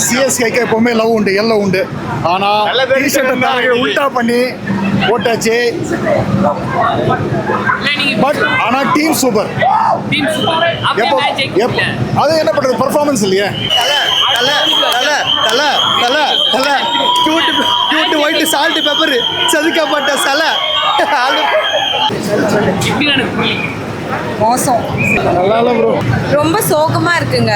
சிஎஸ்கேக்கு எப்பவுமே லவ் உண்டு, எல்லாம் உண்டு. ஆனால் டிஷர்ட்டை உல்டா பண்ணி போட்டாச்சு. பட் ஆனால் டீம் சூப்பர். அது என்ன பண்ணுறது, பர்ஃபார்மன்ஸ் இல்லையே. ஒயிட் சால்ட் பெப்பர் செதுக்கப்பட்ட சிலை மோசம். ரொம்ப சோகமா இருக்குங்க.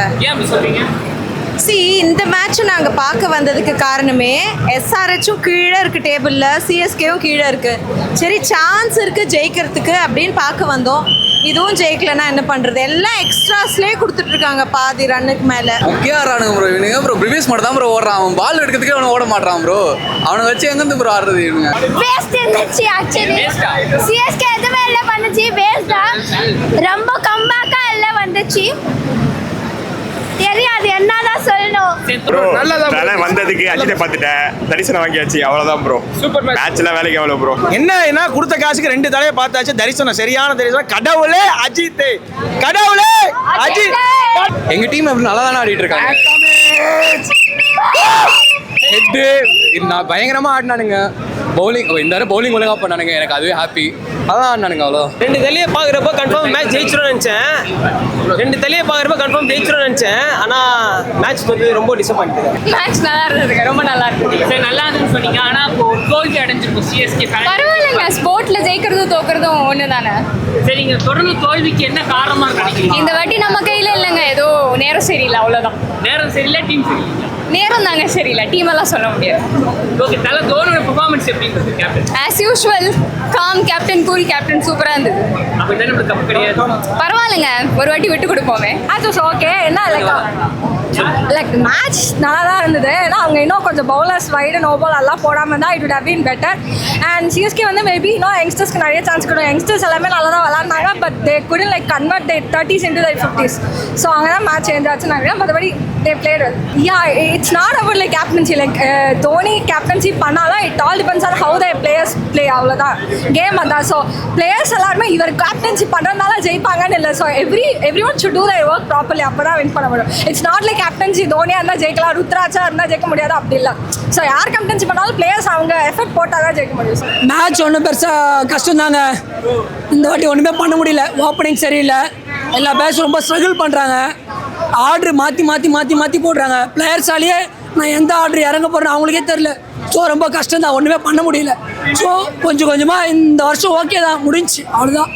இந்த மேட்ச் நாங்கள் பார்க்க வந்ததுக்கு காரணமே எஸ்ஆர்ஹெச்சும் கீழே இருக்குது டேபிளில், சிஎஸ்கேவும் கீழே இருக்குது. சரி சான்ஸ் இருக்குது ஜெயிக்கிறதுக்கு அப்படின்னு பார்க்க வந்தோம். இதுவும் ஜெயிக்கலன்னா என்ன பண்ணுறது? எல்லாம் எக்ஸ்ட்ராஸ்லேயே கொடுத்துட்ருக்காங்க பாதி ரன்னுக்கு மேலே. முக்கிய ஆடுறானுங்க ப்ரோ இவனுங்க. ப்ரோ ப்ரிவியஸ் மட்டும் தான் ப்ரோ ஓடுறான். அவன் பால் எடுக்கிறதுக்கே அவனை ஓட மாட்டான் ப்ரோ. அவனை வச்சு எங்கேருந்து ப்ரோ ஆடுறது இவனுங்க? வேஸ்ட் இருந்துச்சு ஆக்சுவலி. சிஎஸ்கே எதுவுமே இல்லை பண்ணுச்சு, வேஸ்டா. ரொம்ப கம்பேக்கா எல்லாம் வந்துச்சு. தெரியாது என்னதான் சொல்லணும். நல்லா வந்ததுக்கு அஜித்தை பார்த்துட்டேன், தரிசனம் வாங்கியாச்சு, அவ்வளவுதான் ப்ரோ. மேட்ச்ல வேலைக்கு எவ்வளவு ப்ரோ? என்ன கொடுத்த காசுக்கு 2 தலையை பார்த்தாச்சு. தரிசனம் சரியான தரிசனம். கடவுளே அஜித், கடவுளே அஜித். எங்க டீம் அப்படி நல்லா தானே ஆடிட்டு இருக்காங்க. ஹெட்டு நான் பயங்கரமா ஆடினானுங்க. பவுலிங் இந்த தடவை பவுலிங் ஒழுங்கா பண்ணானுங்க, எனக்கு அதுவே ஹாப்பி. அதான் ஆடினானுங்க அவ்வளோ. 2 தலையை பார்க்குறப்ப கன்ஃபார்ம் மேட்ச் ஜெயிச்சிரும்னு நினச்சேன். 2 தலையை பார்க்குறப்ப கன்ஃபார்ம் ஜெயிச்சிரும்னு நினச்சேன். ஆனால் மேட்ச் வந்து ரொம்ப டிசப்பாயிண்ட். மேட்ச் நல்லா இருந்ததுங்க, ரொம்ப நல்லா இருந்தது. சரி, நல்லா இருந்துன்னு சொன்னீங்க. ஆனால் இப்போ தோல்வி அடைஞ்சிருக்கும் சிஎஸ்கே. பரவாயில்லைங்க, ஸ்போர்ட்ல ஜெயிக்கிறதும் தோக்குறதும் ஒன்று தானே. சரிங்க, தொடர்ந்து தோல்விக்கு என்ன காரணமா நினைக்கிறீங்க? இந்த வாட்டி நம்ம கையில் இல்லைங்க, ஏதோ நேரம் சரியில்லை, அவ்வளோதான். நேரம் சரியில்லை, டீம் சரியில்லை. நேரம் தாங்க சரியில்லை, டீம் எல்லாம் சொல்ல முடியாது. ஓகே, தலை தோனியோட பெர்ஃபார்மன்ஸ் எப்படி இருந்தது captain? As usual com captain, cool captain, சூப்பராக இருந்தது. அப்படி தான் நம்மளுக்கு கப்பு கிடையாது. பரவாயில்லைங்க, ஒரு வாட்டி விட்டு கொடுப்போமே. அது ஓகே. என்ன லைக் மேட்ச் நல்லா தான் இருந்தது. ஏன்னா அவங்க இன்னும் கொஞ்சம் பவுலர்ஸ் வைடு நோ பால் எல்லாம் போடாமல் தான் it would have been better. And CSK வந்து மேபி இன்னும் யங்ஸ்டர்ஸ்க்கு நிறைய சான்ஸ் கொடுக்கும். யங்ஸ்டர்ஸ் எல்லாமே நல்லா தான் விளாண்டாங்க. But they couldn't like convert their 30s into their 50s. So அங்கே தான் மேட்ச் சேஞ்ச் ஆச்சுன்னு நினைக்கிறேன். மற்றபடி they played well. Yeah, it's not about like captaincy. Like Dhoni captaincy பண்ணாலும் it all depends on how the players play. அவ்வளோதான் game அதான். So players எல்லாருமே இவர் கேப்டன்சி பண்ணுறதுனால ஜெயிப்பாங்கன்னு இல்லை. So everyone should do their work properly. அப்போ தான் வின் பண்ண முடியும். இட்ஸ் நாட் லைக் கேப்டன்சி தோனியா இருந்தால் ஜெயிக்கலாம், ருத்ராஜா இருந்தால் ஜெயிக்க முடியாது, அப்படி இல்லை. ஸோ யார் கேப்டன்சி பண்ணாலும் பிளேயர்ஸ் அவங்க எஃபர்ட் போட்டால் தான் ஜெயிக்க முடியும். மேட்ச் ஒன்றும் பெருசாக கஷ்டம் தாங்க. இந்த வாட்டி ஒன்றுமே பண்ண முடியல. ஓப்பனிங் சரியில்லை, எல்லா பேட்சும் ரொம்ப ஸ்ட்ரகிள் பண்ணுறாங்க. ஆர்டரு மாற்றி போடுறாங்க. பிளேயர்ஸாலேயே நான் எந்த ஆர்டர் இறங்க போகிறேன்னு அவங்களுக்கே தெரில. ஸோ ரொம்ப கஷ்டம் தான், ஒன்றுமே பண்ண முடியல. ஸோ கொஞ்சமாக இந்த வருஷம் ஓகே தான், முடிஞ்சு அவ்வளோதான்.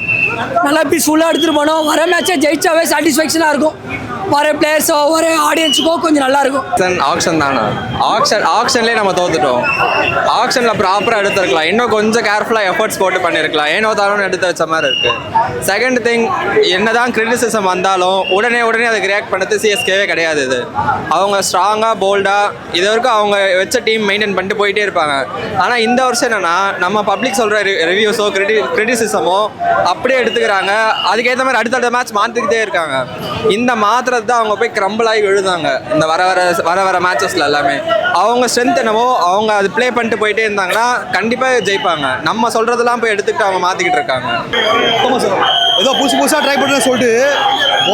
நல்லா பீஸ்ஃபுல்லாக எடுத்துகிட்டு போனோம். வர மேட்சை ஜெயிச்சாவே சாட்டிஸ்ஃபேக்ஷனாக இருக்கும். வர பிளேயர்ஸோ வர ஆடியன்ஸுக்கோ கொஞ்சம் நல்லாயிருக்கும். ஆக்ஷன் தானே, ஆக்ஷன்லேயே நம்ம தோத்துட்டோம். ஆக்ஷனில் ப்ராப்பராக எடுத்துருக்கலாம், இன்னும் கொஞ்சம் கேர்ஃபுல்லாக எஃபர்ட்ஸ் போட்டு பண்ணியிருக்கலாம். ஏனோ தானோன்னு எடுத்து வச்ச மாதிரி இருக்குது. செகண்ட் திங், என்ன தான் கிரிட்டிசிசம் வந்தாலும் உடனே அதுக்கு ரியாக்ட் பண்ணது சிஎஸ்கேவே கிடையாது. இது அவங்க ஸ்ட்ராங்காக போல்டாக இது வரைக்கும் அவங்க வச்ச டீம் மெயின்டைன் பண்ணிட்டு போயிட்டே இருப்பாங்க. ஆனால் இந்த வருஷம் என்னென்னா நம்ம பப்ளிக் சொல்கிற ரிவ்யூஸோ கிரிட்டிசிசமோ அப்படியே எடுத்துக்கிறாங்க. அதுக்கேற்ற மாதிரி அடுத்தடுத்த மேட்ச் மாற்றிக்கிட்டே இருக்காங்க. இந்த மாத்திர தான் அவங்க போய் கிரம்பிள் ஆகி விழுதாங்க. இந்த வர மேட்சஸ்ல எல்லாமே அவங்க ஸ்ட்ரென்த் என்னவோ அவங்க அது ப்ளே பண்ணிட்டு போயிட்டே இருந்தாங்கன்னா கண்டிப்பாக ஜெயிப்பாங்க. நம்ம சொல்றதெல்லாம் போய் எடுத்துக்கிட்டு அவங்க மாற்றிக்கிட்டு இருக்காங்க. ஏதோ புதுசாக ட்ரை பண்ணுறேன்னு சொல்லிட்டு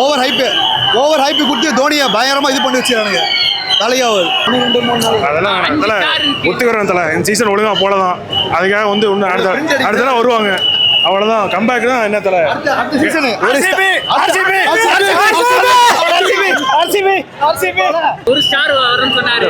ஓவர் ஹைப்பு கொடுத்து தோனியை பயங்கரமாக இது பண்ணி வச்சுருக்கானுங்க. அதெல்லாம் ஒத்துக்கிறேன் தலை. இந்த சீசன் ஒழுங்காக போலதான், அதுக்காக வந்து ஒன்று அடுத்த வருவாங்க, அவ்வளவுதான். கம்பேக் தான் என்ன தலை. ஒரு ஸ்டார் வரும்னு சொன்னாரு.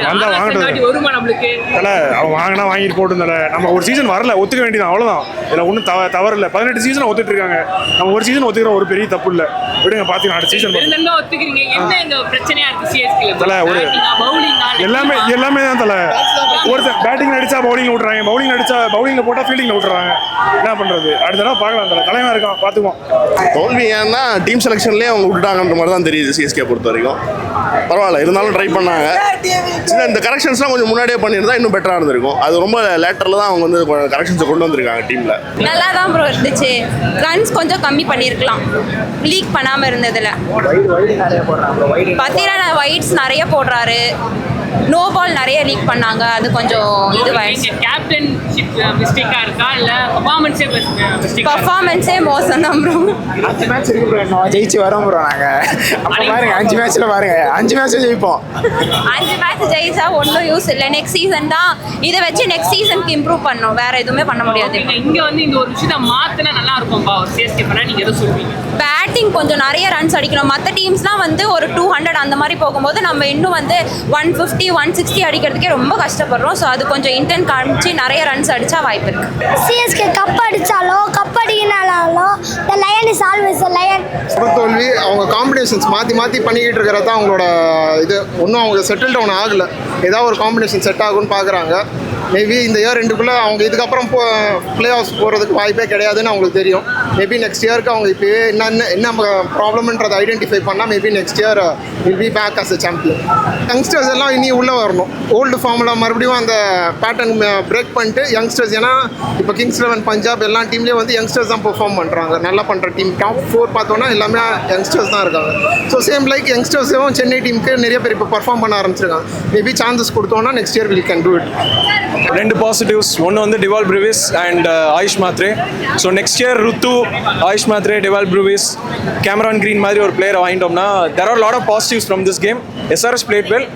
வருமா நம்மளுக்கு தலை? அவன் வாங்கினா வாங்கிட்டு போட்டு தலை. நம்ம ஒரு சீசன் வரல, ஒத்துக்க வேண்டியதான், அவ்வளவுதான். இதில் ஒன்றும் தவறு இல்லை. 18 சீசன் ஒத்துட்டு இருக்காங்க. நம்ம ஒரு சீசன் ஒத்துக்கிறோம், ஒரு பெரிய தப்பு இல்லை. விடுங்க, பாத்தீங்கன்னா அடுத்த சீசன் ஒத்துக்கிறீங்க. என்ன இந்த பிரச்சனையா இருக்கு சிஎஸ்கே தலை? ஒரு எல்லாமே தான் தலை. ஒருத்தர் பேட்டிங் அடிச்சா பவுலிங் விட்டுறாங்க, பவுலிங் அடிச்சா பவுலிங்ல போட்டா ஃபீல்டிங்ல விட்டுறாங்க. என்ன பண்றது? அடுத்த தடவை பார்க்கலாம் தலை. தலைவா இருக்கான், பாத்துக்குவோம். தோல்வி ஏன்னா டீம் செலெக்ஷன்லேயே அவங்க விட்டுட்டாங்கன்ற மாதிரி தான் தெரியுது சிஎஸ்கே பொறுத்த வரைக்கும். பரவாயில்ல, இருந்தாலும் ட்ரை பண்ணாங்க. இந்த கரெக்ஷன்ஸ்லாம் கொஞ்சம் முன்னாடியே பண்ணியிருந்தா இன்னும் பெட்டராக இருந்திருக்கும். அது ரொம்ப லேட்டரில் தான் அவங்க வந்து கரெக்ஷன்ஸை கொண்டு வந்திருக்காங்க டீமில். நல்லா தான் ப்ரோ இருந்துச்சு. ரன்ஸ் கொஞ்சம் கம்மி பண்ணியிருக்கலாம், லீக் பண்ணாமல் இருந்ததில். பார்த்தீங்கன்னா வைட்ஸ் நிறைய போடுறாரு, நோ பால் நிறைய லீக் பண்ணாங்க. அது கொஞ்சம் இதுவாயிடுச்சு. கேப்டன்ஷிப் மிஸ்டேக்கா இருக்கா இல்ல பர்ஃபார்மன்ஸே மோசம் தான் ப்ரோ. அடுத்த மேட்ச் இருக்கு ப்ரோ, ஜெயிச்சு வரோம் ப்ரோ. நாங்கள் அப்போ பாருங்க 5 மேட்ச்சில் பாருங்க 5 மேட்ச் ஜெயிப்போம். 5 மேட்ச் ஜெயிச்சா ஒன்றும் யூஸ் இல்லை. நெக்ஸ்ட் சீசன் தான் இதை வச்சு நெக்ஸ்ட் சீசனுக்கு இம்ப்ரூவ் பண்ணணும். வேற எதுவுமே பண்ண முடியாது. இங்க வந்து இந்த ஒரு விஷயத்தை மாத்தினா நல்லா இருக்கும்பா ஒரு சிஎஸ்கே பண்ணா நீங்க எதை சொல்வீங்க? பேட்டிங் கொஞ்சம் நிறைய ரன்ஸ் அடிக்கணும். மற்ற டீம்ஸ்லாம் வந்து ஒரு 200 அந்த மாதிரி போகும்போது நம்ம இன்னும் வந்து 150 160 அடிக்கிறதுக்கே ரொம்ப கஷ்டப்படுறோம். ஸோ அது கொஞ்சம் இன்டென்ட் காமிச்சு நிறைய ரன்ஸ் அடிச்சா வாய்ப்பு இருக்கு. சிஎஸ்கே கப் அடிச்சாலோ கப் அடிக்கினாலோ the lion is always the lion. தோல்வி அவங்க காம்பினேஷன்ஸ் மாற்றி பண்ணிக்கிட்டு இருக்கிறது தான் அவங்களோட இது. ஒன்றும் அவங்க செட்டில் டவுன் ஆகலை. ஏதாவது ஒரு காம்பினேஷன் செட் ஆகும்னு பார்க்குறாங்க. மேபி இந்த இயர் ரெண்டுக்குள்ளே அவங்க இதுக்கப்புறம் பிளே ஆஃப் போகிறதுக்கு வாய்ப்பே கிடையாதுன்னு அவங்களுக்கு தெரியும். மேபி நெக்ஸ்ட் இயருக்கு அவங்க இப்போயே என்ன ப்ராப்ளம்ன்றதை ஐடென்டிஃபை பண்ணால் maybe next year will be back as a champion. Youngsters எல்லாம் இனி உள்ளே வரணும். ஓல்டு ஃபார்மில் மறுபடியும் அந்த பேட்டர்ன் பிரேக் பண்ணிட்டு யங்ஸ்டர்ஸ், ஏன்னா இப்போ கிங்ஸ் 11 பஞ்சாப் எல்லா டீம்லேயும் வந்து யங்ஸ்டர்ஸ் தான் பெர்ஃபார்ம் பண்ணுறாங்க. நல்லா பண்ணுற டீம் டாப் 4 பார்த்தோன்னா எல்லாமே யங்ஸ்டர்ஸ் தான் இருக்காங்க. ஸோ சேம் லைக் யங்ஸ்டர்ஸும் சென்னை டீமுக்கு நிறைய பேர் இப்போ பர்ஃபார்ம் பண்ண ஆரம்பிச்சிருக்காங்க. மேபி சான்சஸ் கொடுத்தோன்னா next year will can do it. 2 positives. ஒன்று வந்து Dewald Brevis and Ayush Mhatre. So next year Ruthu, Ayush Mhatre, Dewald Brevis, Cameron Green மாதிரி ஒரு பிளேயரை வாங்கிட்டோம்னா there are a lot of positives from this game. SRH played well.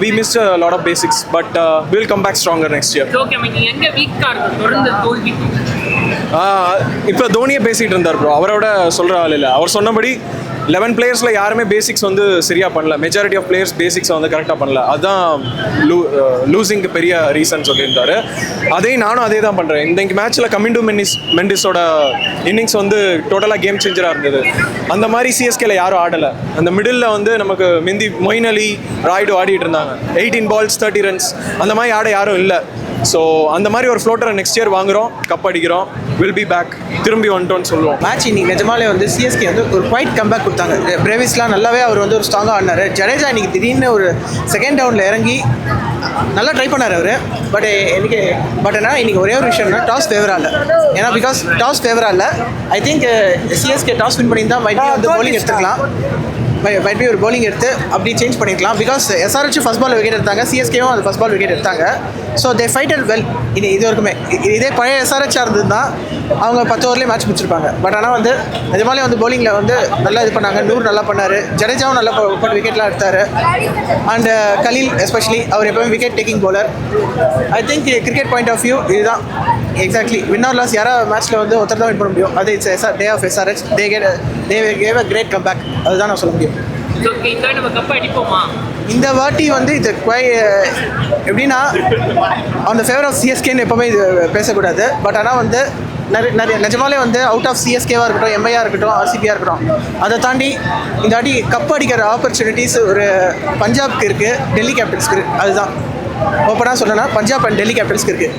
We missed a lot of basics, but we'll come back stronger next year. Okay, நீங்க எங்க வீக்கா இருக்கு தொடர்ந்து தோல்வி? இப்போ தோனியை பேசிகிட்டு இருந்தார் ப்ரோ. அவரோட சொல்கிற ஆள் இல்லை. அவர் சொன்னபடி 11 பிளேயர்ஸில் யாருமே பேசிக்ஸ் வந்து சரியாக பண்ணல. மெஜாரிட்டி ஆஃப் பிளேயர்ஸ் பேசிக்ஸை வந்து கரெக்டாக பண்ணல. அதுதான் லூசிங்க்கு பெரிய ரீசன் சொல்லியிருந்தாரு. நானும் அதே தான் பண்ணுறேன். இந்த மேட்ச்சில் கமிண்டு மெண்டிஸோட இன்னிங்ஸ் வந்து டோட்டலாக கேம் சேஞ்சராக இருந்தது. அந்த மாதிரி சிஎஸ்கேல யாரும் ஆடலை. அந்த மிடில் வந்து நமக்கு மிந்தி மொயின் அலி, ராய்டு ஆடிட்டு இருந்தாங்க. 18 balls 30 runs அந்த மாதிரி ஆட யாரும் இல்லை. ஸோ அந்த மாதிரி ஒரு ஃப்ளோட்டரை நெக்ஸ்ட் இயர் வாங்குகிறோம், கப் அடிக்கிறோம், வில் பி பேக், திரும்பி வந்துட்டோன்னு சொல்லுவோம். மேட்ச் இன்னைக்கு நிஜமாலே வந்து சிஎஸ்கே வந்து ஒரு குவைட் கம்பேக் கொடுத்தாங்க. பிரேவிஸ்லாம் நல்லாவே அவர் வந்து ஒரு ஸ்ட்ராங்காக ஆடினார். ஜடேஜா இன்னைக்கு திடீர்னு ஒரு செகண்ட் ரவுண்டில் இறங்கி நல்லா ட்ரை பண்ணார் அவர். பட் என்ன இன்னைக்கு ஒரே ஒரு விஷயம்னா டாஸ் ஃபேவராக இல்லை. ஏன்னா பிகாஸ் டாஸ் ஃபேவராக இல்லை. I think CSK toss win பண்ணியிருந்தால் மைட் வந்து பவுலிங் எடுத்துக்கலாம். மைட் பி ஒரு பவுலிங் எடுத்து அப்படி சேஞ்ச் பண்ணிக்கலாம். Because SRH first ball wicket எடுத்தாங்க, சிஎஸ்கேவும் அது ஃபர்ஸ்ட் பால் விக்கெட் எடுத்தாங்க. So they fighted well. இது வரைக்குமே இதே பழைய SRH இருந்ததுன்னா அவங்க 10 ஓவர்லேயே மேட்ச் முடிச்சிருப்பாங்க. பட் ஆனால் வந்து நிஜமாலே வந்து பவுலிங்கில் வந்து நல்லா இது பண்ணாங்க. நூறு நல்லா பண்ணார், ஜடேஜாவும் நல்லா விக்கெட்லாம் எடுத்தார். அண்ட் கலீல் எஸ்பெஷலி அவர் எப்போவுமே wicket taking bowler. I think cricket point of view இதுதான் எக்ஸாக்ட்லி. வின் ஆர் லாஸ் யாராவது மேட்ச்சில் வந்து ஒருத்தர் தான் வின் பண்ண முடியும். அது it's day of SRH. They gave a great comeback. அதுதான் நான் சொல்ல முடியும். இந்த வாட்டி வந்து இது எப்படின்னா அந்த ஃபேவர் ஆஃப் சிஎஸ்கேன்னு எப்போவுமே இது பேசக்கூடாது. பட் ஆனால் வந்து நிறைய நிஜமாலே வந்து அவுட் ஆஃப் சிஎஸ்கேவாக இருக்கட்டும், எம்ஐயாக இருக்கட்டும், ஆர்சிபியாக இருக்கட்டும், அதை தாண்டி இந்த வாட்டி கப் அடிக்கிற ஆப்பர்ச்சுனிட்டிஸ் ஒரு பஞ்சாப்க்கு இருக்குது, டெல்லி கேபிட்டல்ஸ்க்கு இருக்குது. அதுதான் ஓப்பனாக சொல்லணும்னா பஞ்சாப் அண்ட் டெல்லி கேபிட்டல்ஸ்க்கு இருக்குது.